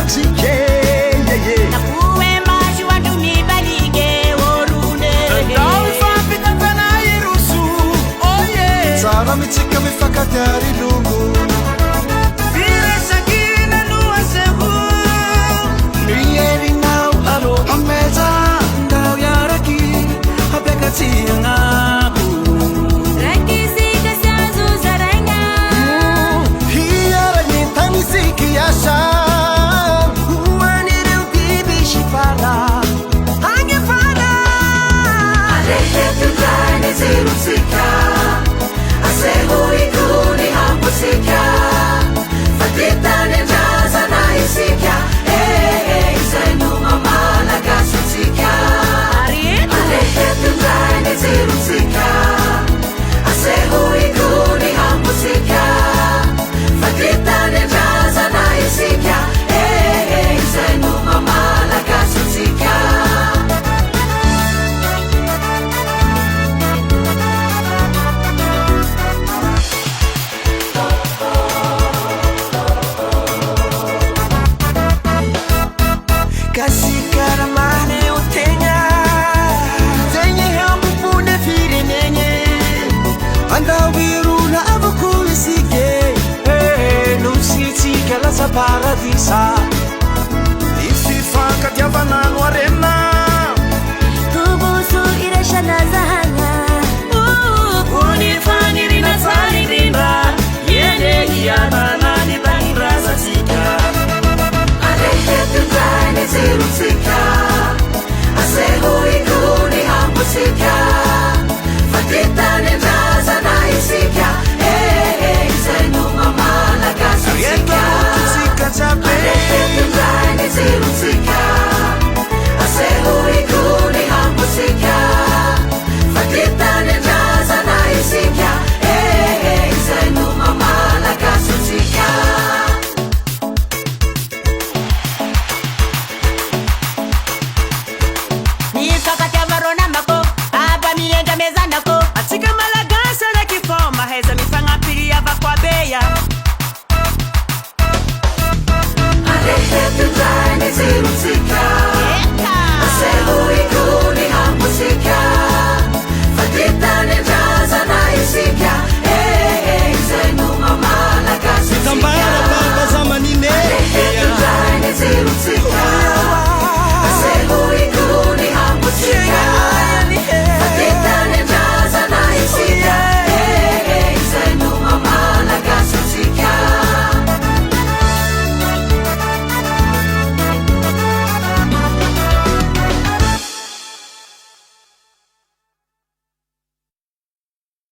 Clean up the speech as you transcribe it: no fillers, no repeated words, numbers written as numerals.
atsika nakuwe maso androny balige orone andao ifampitantana iroso oye tsara mitsika mifakatiary longo firesakina noaseho mierinao alo ameza ndao yaraki apekatsianao rakisika siazo zaragna hiaranyitanisiki yasa uanireu bibi shifala angefala alehetutane zirusika asehoikuni hamusika fatitane jaza na isika isainumamalagasusika alehetutane zirusika asehoikuni hamusika fatitane jaza na isika isainumamalagasusika kasikaramane utenya tenye hambupune firenenye andawiruna avukuisike nusitsikalaza paradisa ififakatiavanano arena tubusu ireshanazaha